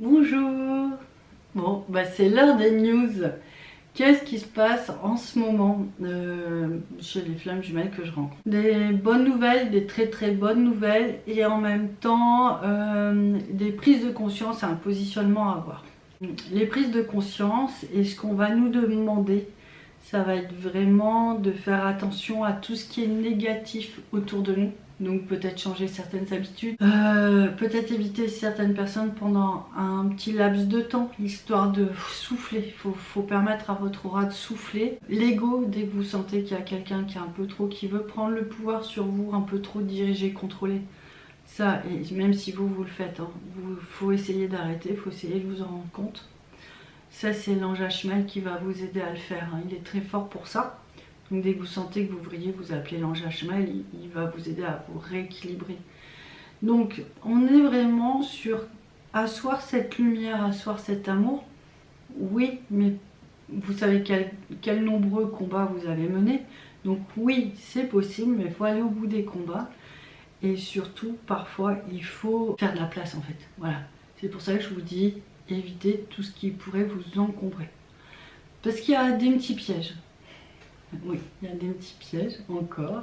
Bonjour. Bon, c'est l'heure des news. Qu'est-ce qui se passe en ce moment chez les flammes jumelles que je rencontre? Des bonnes nouvelles, des très très bonnes nouvelles et en même temps des prises de conscience et un positionnement à avoir. Les prises de conscience et ce qu'on va nous demander, ça va être vraiment de faire attention à tout ce qui est négatif autour de nous. Donc peut-être changer certaines habitudes, peut-être éviter certaines personnes pendant un petit laps de temps, histoire de souffler. Faut permettre à votre aura de souffler. L'ego, dès que vous sentez qu'il y a quelqu'un qui est un peu trop, qui veut prendre le pouvoir sur vous, un peu trop diriger, contrôler. Ça, et même si vous le faites, faut essayer d'arrêter, faut essayer de vous en rendre compte. Ça, c'est l'ange Ashmal qui va vous aider à le faire. Il est très fort pour ça. Donc dès que vous sentez que vous vrillez, vous appelez l'ange Ashmal, il va vous aider à vous rééquilibrer. Donc on est vraiment sur asseoir cette lumière, asseoir cet amour. Oui, mais vous savez quel nombreux combats vous avez menés. Donc oui, c'est possible, mais il faut aller au bout des combats. Et surtout, parfois, il faut faire de la place en fait. Voilà, c'est pour ça que je vous dis, évitez tout ce qui pourrait vous encombrer. Parce qu'il y a des petits pièges. Oui, il y a des petits pièges encore.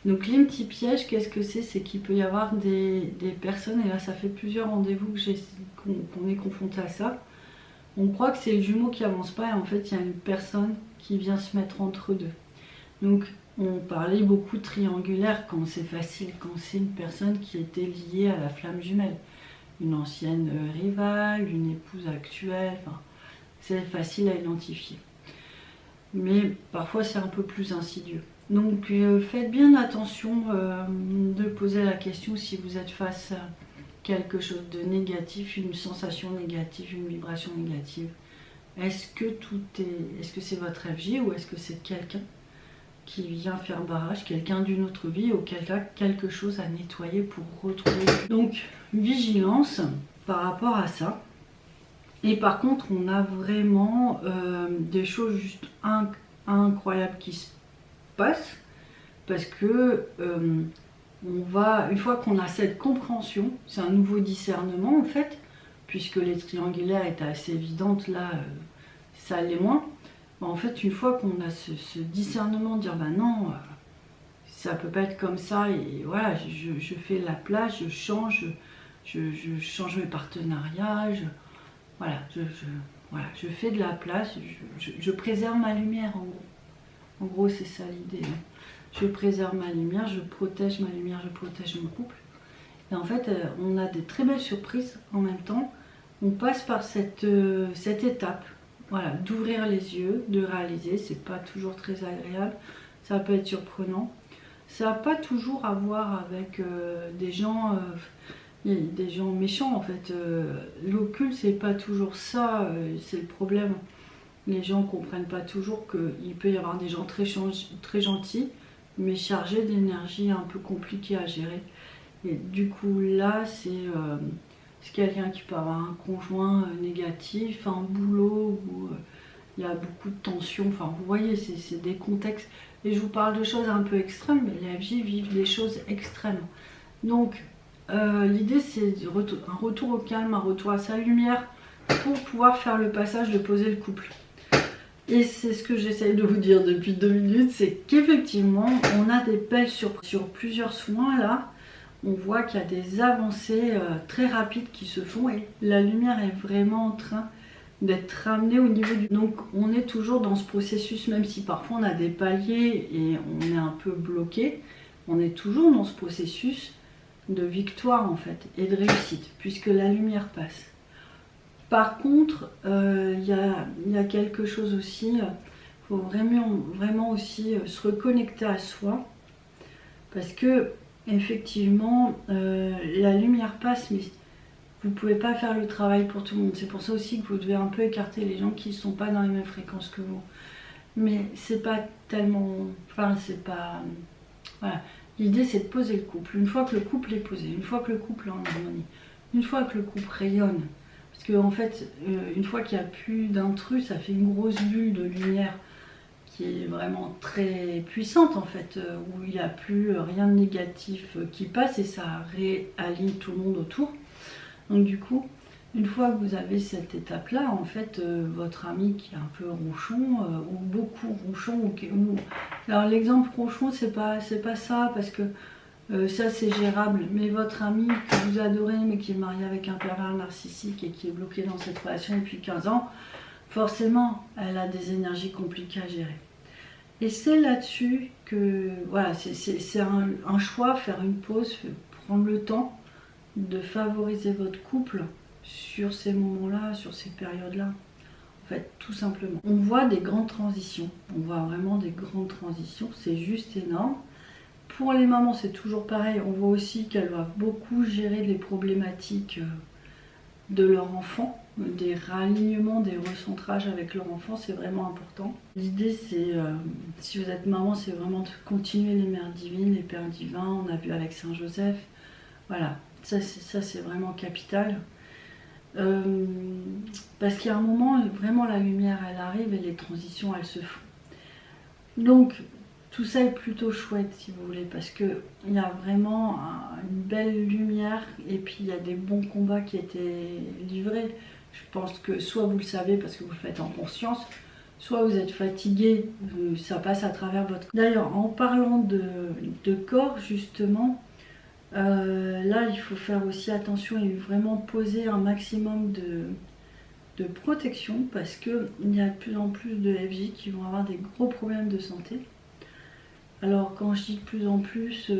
Donc les petits pièges, qu'est-ce que c'est? C'est qu'il peut y avoir des personnes, et là ça fait plusieurs rendez-vous qu'on est confronté à ça. On croit que c'est le jumeau qui avance pas et en fait il y a une personne qui vient se mettre entre deux. Donc on parlait beaucoup de triangulaire quand c'est facile, quand c'est une personne qui était liée à la flamme jumelle. Une ancienne rivale, une épouse actuelle, enfin, c'est facile à identifier. Mais parfois c'est un peu plus insidieux. Donc faites bien attention de poser la question si vous êtes face à quelque chose de négatif, une sensation négative, une vibration négative. Est-ce que c'est votre FJ ou est-ce que c'est quelqu'un qui vient faire barrage, quelqu'un d'une autre vie, auquel cas quelque chose à nettoyer pour retrouver. Donc vigilance par rapport à ça. Et par contre, on a vraiment des choses juste incroyables qui se passent parce que une fois qu'on a cette compréhension, c'est un nouveau discernement en fait, puisque les triangulaires étaient assez évidentes, là ça l'est moins. En fait, une fois qu'on a ce discernement, dire bah non, ça peut pas être comme ça, et voilà, je fais la place, je change mes partenariats. Voilà, je fais de la place, je préserve ma lumière en gros. En gros, c'est ça l'idée. Je préserve ma lumière, je protège ma lumière, je protège mon couple. Et en fait, on a des très belles surprises en même temps. On passe par cette étape, voilà, d'ouvrir les yeux, de réaliser. C'est pas toujours très agréable, ça peut être surprenant. Ça n'a pas toujours à voir avec des gens méchants en fait. L'occulte, c'est pas toujours ça, c'est le problème. Les gens comprennent pas toujours qu'il peut y avoir des gens très gentils, mais chargés d'énergie un peu compliquée à gérer. Et du coup là, c'est quelqu'un qui peut avoir un conjoint négatif, un boulot où il y a beaucoup de tensions. Enfin, vous voyez, c'est des contextes. Et je vous parle de choses un peu extrêmes, mais les FJ vivent des choses extrêmes. Donc l'idée, c'est un retour au calme, un retour à sa lumière pour pouvoir faire le passage de poser le couple. Et c'est ce que j'essaye de vous dire depuis 2 minutes, c'est qu'effectivement, on a des belles surprises. Sur plusieurs soins, là, on voit qu'il y a des avancées très rapides qui se font et la lumière est vraiment en train d'être ramenée au niveau du... Donc on est toujours dans ce processus, même si parfois on a des paliers et on est un peu bloqué, on est toujours dans ce processus de victoire en fait et de réussite, puisque la lumière passe. Par contre, il y a quelque chose aussi, il faut vraiment aussi se reconnecter à soi, parce que effectivement, la lumière passe, mais vous ne pouvez pas faire le travail pour tout le monde. C'est pour ça aussi que vous devez un peu écarter les gens qui ne sont pas dans les mêmes fréquences que vous. Mais c'est pas tellement... Enfin, c'est pas... Voilà. L'idée, c'est de poser le couple. Une fois que le couple est posé, une fois que le couple est en harmonie, une fois que le couple rayonne, parce qu'en fait, une fois qu'il n'y a plus d'intrus, ça fait une grosse bulle de lumière qui est vraiment très puissante en fait, où il n'y a plus rien de négatif qui passe et ça réaligne tout le monde autour. Donc du coup, Une fois que vous avez cette étape-là, en fait, votre ami qui est un peu ronchon, ou beaucoup ronchon, alors l'exemple ronchon, c'est pas ça, parce que ça c'est gérable, mais votre ami que vous adorez, mais qui est marié avec un pervers narcissique et qui est bloqué dans cette relation depuis 15 ans, forcément, elle a des énergies compliquées à gérer. Et c'est là-dessus que, voilà, c'est un choix, faire une pause, prendre le temps de favoriser votre couple sur ces moments-là, sur ces périodes-là. En fait, tout simplement. On voit des grandes transitions. On voit vraiment des grandes transitions. C'est juste énorme. Pour les mamans, c'est toujours pareil. On voit aussi qu'elles doivent beaucoup gérer les problématiques de leur enfant, des réalignements, des recentrages avec leur enfant, c'est vraiment important. L'idée, c'est, si vous êtes maman, c'est vraiment de continuer les mères divines, les pères divins. On a vu avec Saint Joseph. Voilà, ça c'est vraiment capital. Parce qu'il y a un moment, vraiment la lumière elle arrive et les transitions elles se font. Donc tout ça est plutôt chouette si vous voulez, parce qu'il y a vraiment une belle lumière et puis il y a des bons combats qui étaient livrés. Je pense que soit vous le savez parce que vous le faites en conscience, soit vous êtes fatigué, ça passe à travers votre corps. D'ailleurs, en parlant de corps justement, là, il faut faire aussi attention et vraiment poser un maximum de protection parce qu'il y a de plus en plus de FJ qui vont avoir des gros problèmes de santé. Alors, quand je dis de plus en plus,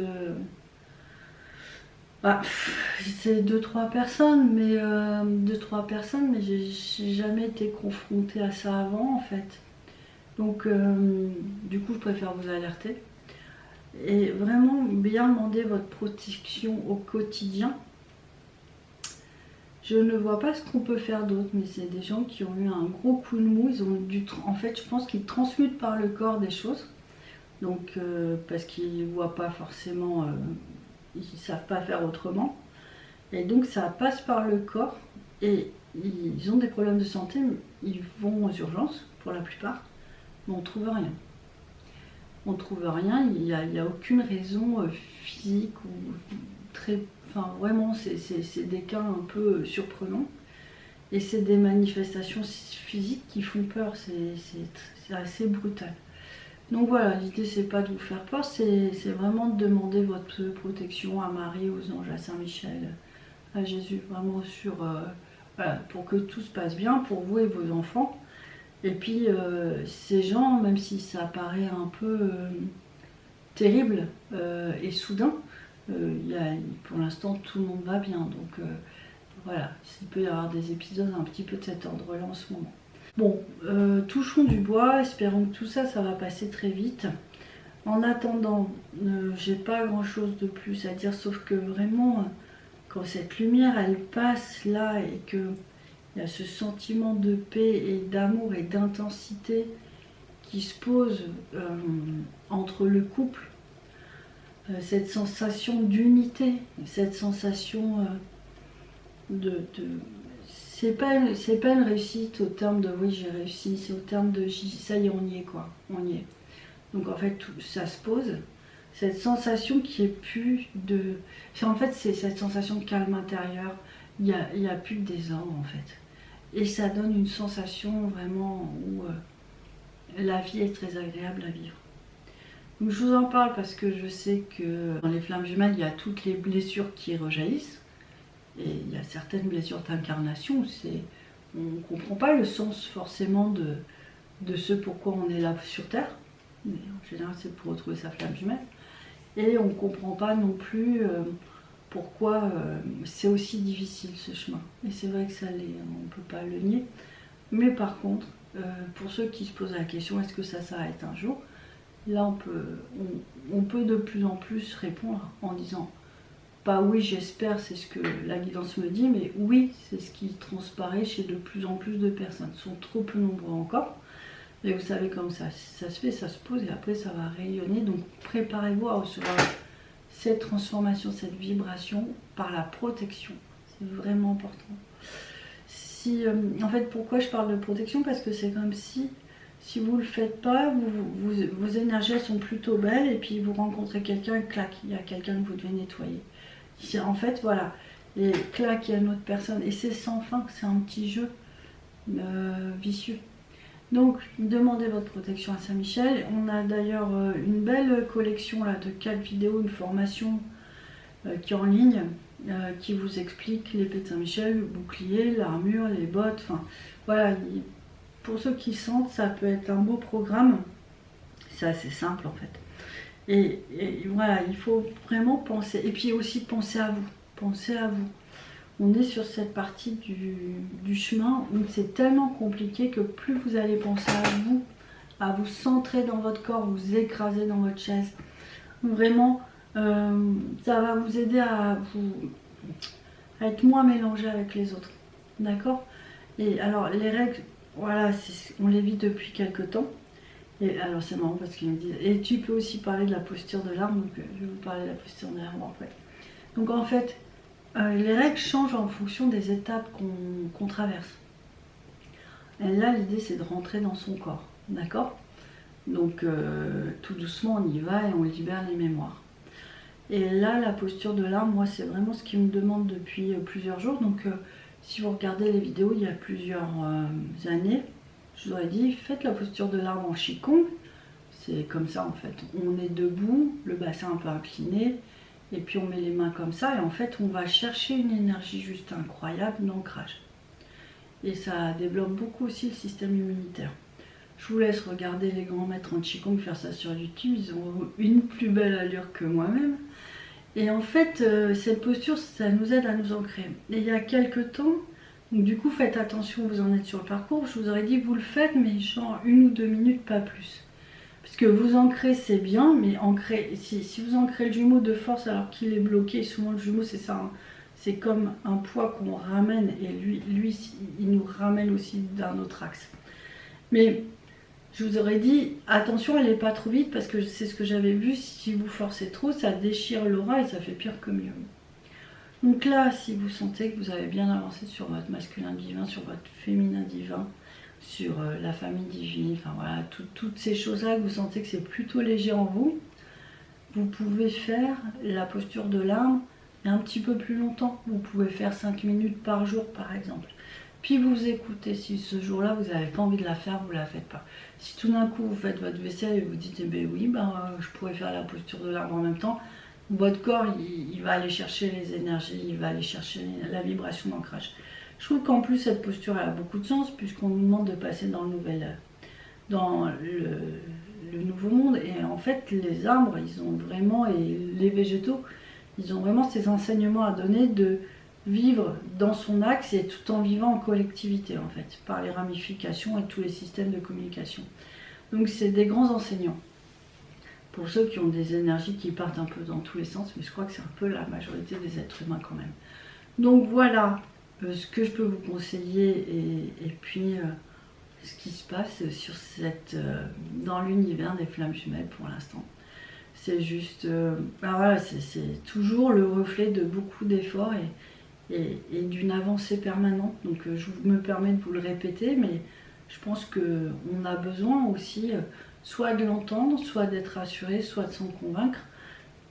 c'est 2-3 personnes, mais j'ai jamais été confrontée à ça avant en fait. Donc, du coup, je préfère vous alerter. Et vraiment bien demander votre protection au quotidien. Je ne vois pas ce qu'on peut faire d'autre, mais c'est des gens qui ont eu un gros coup de mou. Ils ont en fait, je pense qu'ils transmutent par le corps des choses. Donc, parce qu'ils ne voient pas forcément, ils ne savent pas faire autrement. Et donc, ça passe par le corps. Et ils ont des problèmes de santé, ils vont aux urgences pour la plupart, mais on ne trouve rien. On ne trouve rien, il n'y a aucune raison physique ou très... Enfin vraiment c'est des cas un peu surprenants et c'est des manifestations physiques qui font peur, c'est assez brutal. Donc voilà, l'idée c'est pas de vous faire peur, c'est vraiment de demander votre protection à Marie, aux anges, à Saint-Michel, à Jésus, vraiment voilà, pour que tout se passe bien pour vous et vos enfants. Et puis ces gens, même si ça paraît un peu terrible et soudain, pour l'instant tout le monde va bien. Donc voilà, il peut y avoir des épisodes un petit peu de cet ordre-là en ce moment. Bon, touchons du bois, espérons que tout ça, ça va passer très vite. En attendant, j'ai pas grand-chose de plus à dire, sauf que vraiment, quand cette lumière, elle passe là et que il y a ce sentiment de paix et d'amour et d'intensité qui se pose entre le couple. Cette sensation d'unité, cette sensation c'est pas une réussite au terme de oui j'ai réussi, c'est au terme de ça y est on y est quoi, on y est. Donc en fait ça se pose, cette sensation qui est plus de... En fait c'est cette sensation de calme intérieur, il y a plus de désordre en fait. Et ça donne une sensation vraiment où la vie est très agréable à vivre. Donc je vous en parle parce que je sais que dans les flammes jumelles, il y a toutes les blessures qui rejaillissent. Et il y a certaines blessures d'incarnation où on ne comprend pas le sens forcément de ce pourquoi on est là sur Terre. Mais en général, c'est pour retrouver sa flamme jumelle. Et on ne comprend pas non plus pourquoi c'est aussi difficile ce chemin. Et c'est vrai que ça l'est, on ne peut pas le nier. Mais par contre, pour ceux qui se posent la question, est-ce que ça s'arrête un jour? Là, on peut de plus en plus répondre en disant, pas oui, j'espère, c'est ce que la guidance me dit, mais oui, c'est ce qui transparaît chez de plus en plus de personnes. Ils sont trop peu nombreux encore. Mais vous savez comme ça se fait, ça se pose et après ça va rayonner. Donc préparez-vous à recevoir cette transformation, cette vibration par la protection. C'est vraiment important. En fait, pourquoi je parle de protection? Parce que c'est comme si vous ne le faites pas, vos énergies sont plutôt belles et puis vous rencontrez quelqu'un, clac, il y a quelqu'un que vous devez nettoyer. En fait, voilà, et clac, il y a une autre personne. Et c'est sans fin, c'est un petit jeu vicieux. Donc, demandez votre protection à Saint-Michel. On a d'ailleurs une belle collection là, de 4 vidéos, une formation qui est en ligne, qui vous explique l'épée de Saint-Michel, le bouclier, l'armure, les bottes. Enfin, voilà, pour ceux qui sentent, ça peut être un beau programme. C'est assez simple en fait. Et voilà, il faut vraiment penser. Et puis aussi penser à vous. Pensez à vous. On est sur cette partie du chemin où c'est tellement compliqué que plus vous allez penser à vous centrer dans votre corps, vous écraser dans votre chaise. Vraiment, ça va vous aider à être moins mélangé avec les autres. D'accord? Et alors, les règles, voilà, on les vit depuis quelques temps. Et alors, c'est marrant parce qu'ils me disent, et tu peux aussi parler de la posture de l'arme, donc je vais vous parler de la posture de l'arme après. Donc, en fait, les règles changent en fonction des étapes qu'on traverse. Et là, l'idée, c'est de rentrer dans son corps. D'accord? Donc, tout doucement, on y va et on libère les mémoires. Et là, la posture de l'arme, moi, c'est vraiment ce qui me demande depuis plusieurs jours. Donc, si vous regardez les vidéos il y a plusieurs années, je vous aurais dit, faites la posture de l'arme en Qigong. C'est comme ça, en fait. On est debout, le bassin un peu incliné, et puis on met les mains comme ça. Et en fait, on va chercher une énergie juste incroyable d'ancrage. Et ça développe beaucoup aussi le système immunitaire. Je vous laisse regarder les grands maîtres en Qigong faire ça sur YouTube. Ils ont une plus belle allure que moi-même. Et en fait, cette posture, ça nous aide à nous ancrer. Et il y a quelques temps, donc du coup, faites attention, vous en êtes sur le parcours. Je vous aurais dit, vous le faites, mais genre 1 ou 2 minutes, pas plus. Parce que vous ancrez, c'est bien, mais si vous ancrez le jumeau de force alors qu'il est bloqué, souvent le jumeau, c'est ça, hein, c'est comme un poids qu'on ramène, et lui, il nous ramène aussi d'un autre axe. Mais je vous aurais dit, attention, elle n'est pas trop vite, parce que c'est ce que j'avais vu, si vous forcez trop, ça déchire l'aura et ça fait pire que mieux. Donc là, si vous sentez que vous avez bien avancé sur votre masculin divin, sur votre féminin divin, sur la famille divine, enfin voilà, toutes ces choses-là, que vous sentez que c'est plutôt léger en vous, vous pouvez faire la posture de l'arme un petit peu plus longtemps. Vous pouvez faire 5 minutes par jour, par exemple. Puis vous écoutez, si ce jour-là, vous n'avez pas envie de la faire, vous ne la faites pas. Si tout d'un coup, vous faites votre vaisselle et vous dites, eh ben oui, je pourrais faire la posture de l'arbre en même temps, votre corps, il va aller chercher les énergies, il va aller chercher la vibration d'ancrage. Je trouve qu'en plus, cette posture, elle a beaucoup de sens, puisqu'on nous demande de passer dans le nouveau monde. Et en fait, les arbres, ils ont vraiment, et les végétaux, ils ont vraiment ces enseignements à donner de vivre dans son axe et tout en vivant en collectivité, en fait, par les ramifications et tous les systèmes de communication. Donc c'est des grands enseignants. Pour ceux qui ont des énergies qui partent un peu dans tous les sens, mais je crois que c'est un peu la majorité des êtres humains quand même. Donc voilà ce que je peux vous conseiller, et puis ce qui se passe sur dans l'univers des flammes jumelles pour l'instant. C'est juste, voilà, c'est toujours le reflet de beaucoup d'efforts et d'une avancée permanente. Donc je me permets de vous le répéter, mais je pense qu'on a besoin aussi soit de l'entendre, soit d'être rassuré, soit de s'en convaincre,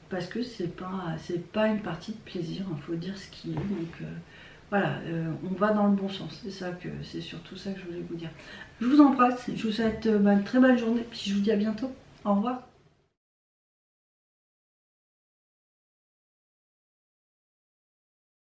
parce que c'est pas une partie de plaisir, il faut dire ce qui est. Donc voilà, on va dans le bon sens, c'est surtout ça que je voulais vous dire. Je vous embrasse, je vous souhaite une très belle journée, puis je vous dis à bientôt. Au revoir.